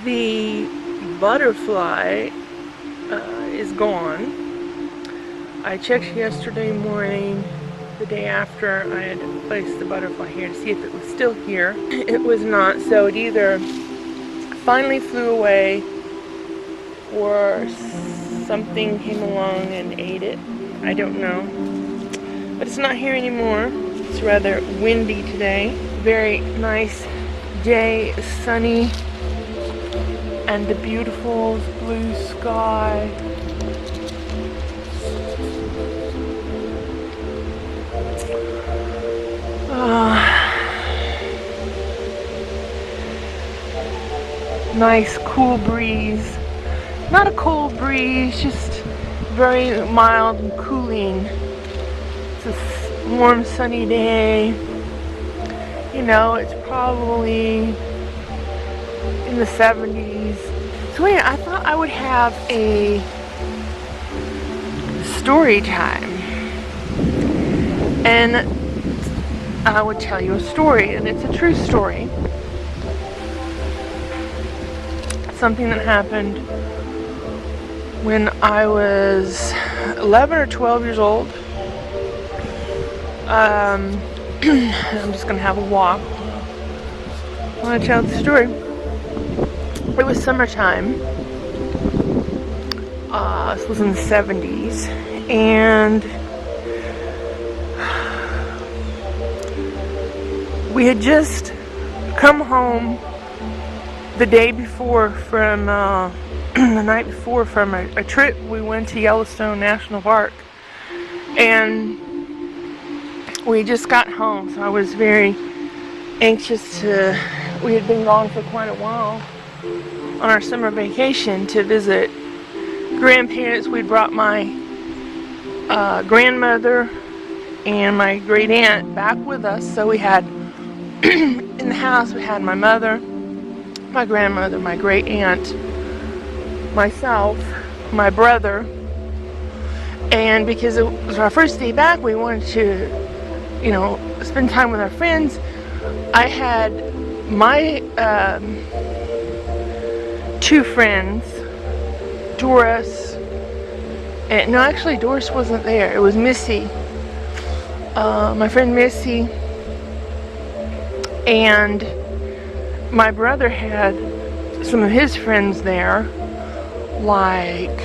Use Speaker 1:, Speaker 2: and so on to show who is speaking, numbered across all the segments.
Speaker 1: The butterfly is gone. I checked yesterday morning, the day after I had placed the butterfly here, to see if it was still here. It was not, so it either finally flew away or something came along and ate it. I don't know. But it's not here anymore. It's rather windy today. Very nice day, sunny, and the beautiful blue sky. Nice cool breeze. Not a cold breeze, just very mild and cooling. It's a warm, sunny day. You know, it's probably in the 70s. So anyway, I thought I would have a story time. And I would tell you a story, and it's a true story. Something that happened when I was 11 or 12 years old. I'm just gonna have a walk. I want to tell the story. It was summertime. This was in the 70s, and we had just come home the day before from the night before from a trip. We went to Yellowstone National Park, and we just got home, so I was very anxious to. We had been gone for quite a while on our summer vacation to visit grandparents. We'd brought my grandmother and my great aunt back with us, so we had in the house we had my mother, my grandmother, my great aunt, myself, my brother, and because it was our first day back, we wanted to, you know, spend time with our friends. I had my two friends, Doris, and no, actually Doris wasn't there. It was Missy, my friend Missy, and my brother had some of his friends there, like,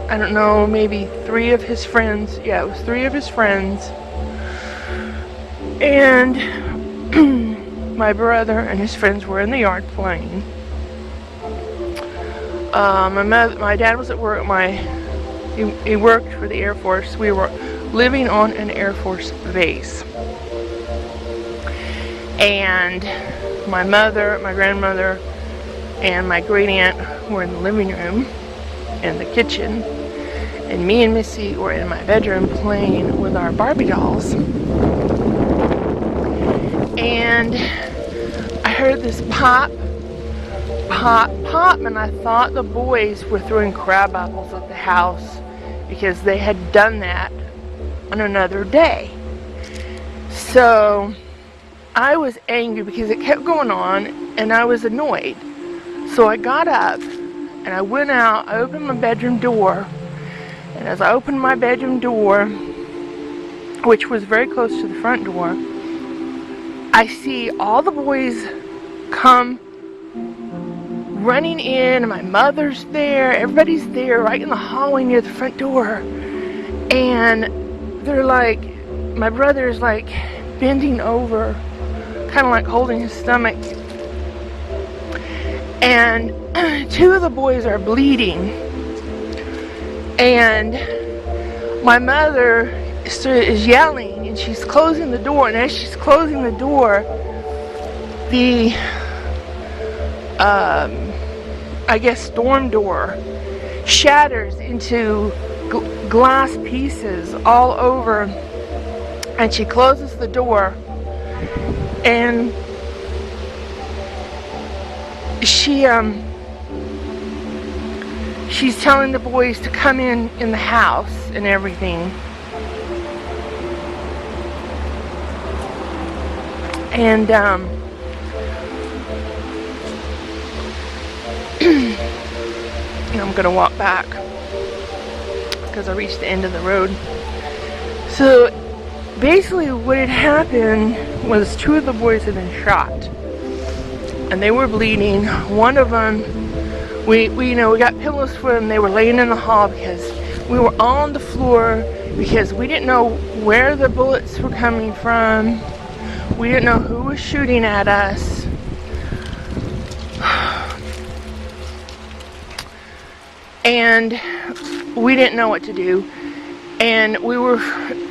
Speaker 1: I don't know, maybe 3 of his friends. Yeah, it was 3 of his friends. And my brother and his friends were in the yard playing. My dad was at work. He worked for the Air Force. We were living on an Air Force base. And my mother, my grandmother, and my great aunt were in the living room and the kitchen, and me and Missy were in my bedroom playing with our Barbie dolls. And I heard this pop, pop, pop, and I thought the boys were throwing crab apples at the house because they had done that on another day. So I was angry because it kept going on, and I was annoyed. So I got up and I went out. I opened my bedroom door, and as I opened my bedroom door, which was very close to the front door, I see all the boys come running in, and my mother's there, everybody's there right in the hallway near the front door, and they're like, my brother's like bending over, kind of like holding his stomach, and 2 of the boys are bleeding, and my mother is yelling, and she's closing the door, and as she's closing the door, the I guess storm door shatters into glass pieces all over, and she closes the door, and she's telling the boys to come in the house and everything. And And I'm gonna walk back because I reached the end of the road. So basically what had happened was 2 of the boys had been shot and they were bleeding. One of them, we got pillows for them. They were laying in the hall because we were on the floor because we didn't know where the bullets were coming from. We didn't know who was shooting at us. And we didn't know what to do. And we were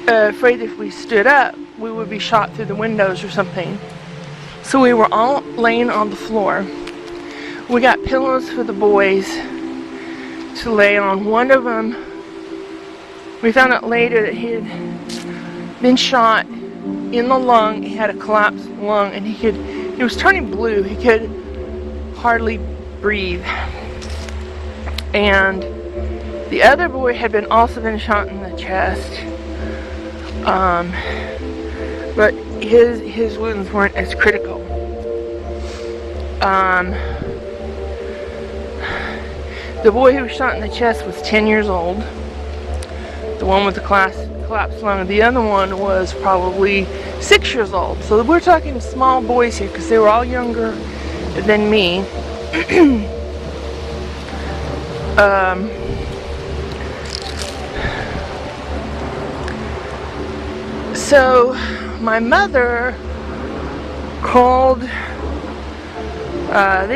Speaker 1: afraid if we stood up, we would be shot through the windows or something. So we were all laying on the floor. We got pillows for the boys to lay on. One of them, we found out later that he had been shot in the lung. He had a collapsed lung and he was turning blue. He could hardly breathe. And the other boy had also been shot in the chest. But his wounds weren't as critical. The boy who was shot in the chest was 10 years old. The one with the collapsed lung. The other one was probably 6 years old. So we're talking small boys here because they were all younger than me. So my mother called, they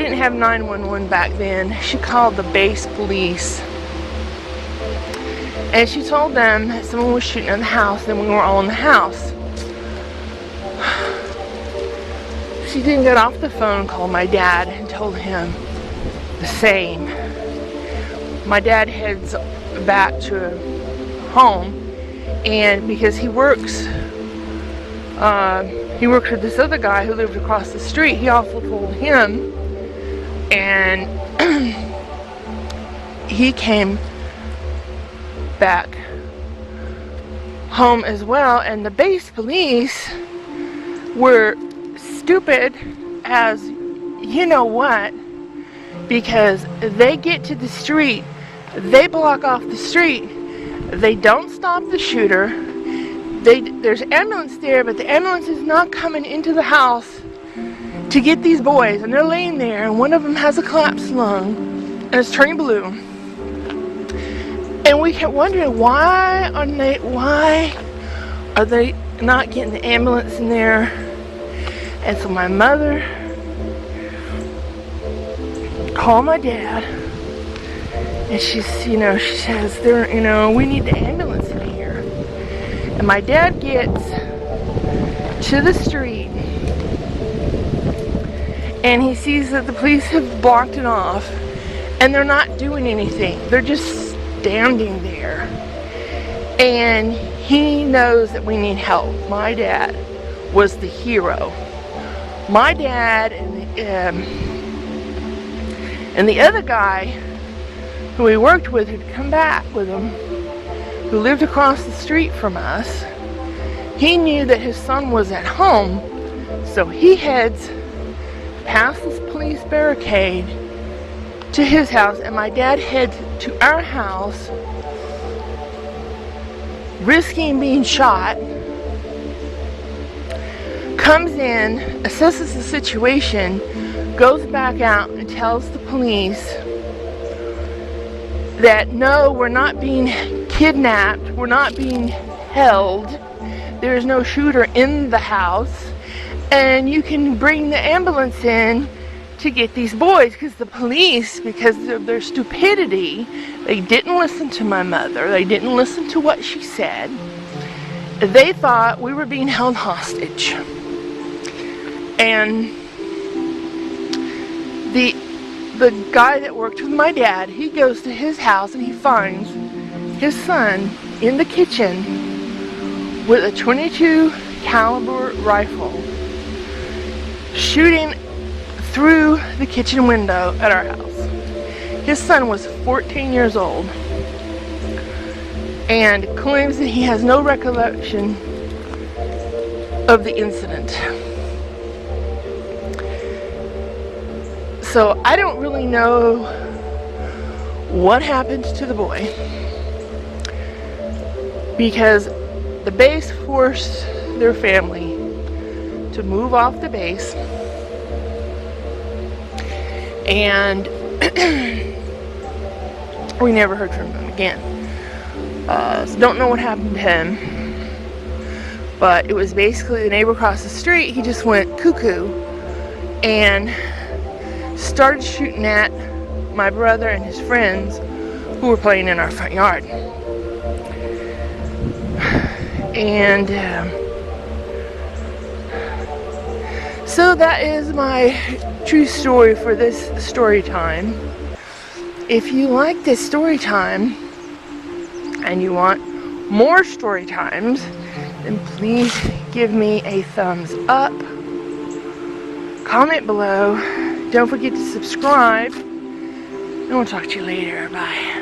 Speaker 1: didn't have 911 back then. She called the base police. And she told them that someone was shooting at the house and we were all in the house. She didn't get off the phone and called my dad and told him the same. My dad heads back to home, and because he works with this other guy who lived across the street, he also told him, and he came back home as well. And the base police were stupid as you know what, because they get to the street, they block off the street, they don't stop the shooter. There's an ambulance there, but the ambulance is not coming into the house to get these boys, and they're laying there, and one of them has a collapsed lung and it's turning blue. And we kept wondering, why are they not getting the ambulance in there? And so my mother called my dad, and she says, we need the ambulance in here. And my dad gets to the street and he sees that the police have blocked it off and they're not doing anything. They're just standing there. And he knows that we need help. My dad was the hero. My dad and the other guy who we worked with, who'd come back with him, who lived across the street from us, he knew that his son was at home, so he heads past this police barricade to his house, and my dad heads to our house, risking being shot, comes in, assesses the situation, goes back out and tells the police that no, we're not being kidnapped, we're not being held, there's no shooter in the house, and you can bring the ambulance in to get these boys. Because the police, because of their stupidity, they didn't listen to my mother, they didn't listen to what she said. They thought we were being held hostage. And the guy that worked with my dad, he goes to his house and he finds his son in the kitchen with a .22 caliber rifle shooting through the kitchen window at our house. His son was 14 years old and claims that he has no recollection of the incident. So I don't really know what happened to the boy, because the base forced their family to move off the base, and we never heard from him again. So don't know what happened to him, but it was basically the neighbor across the street. He just went cuckoo and started shooting at my brother and his friends who were playing in our front yard. And so that is my true story for this story time. If you like this story time and you want more story times, then please give me a thumbs up, comment below, don't forget to subscribe, and we'll talk to you later. Bye.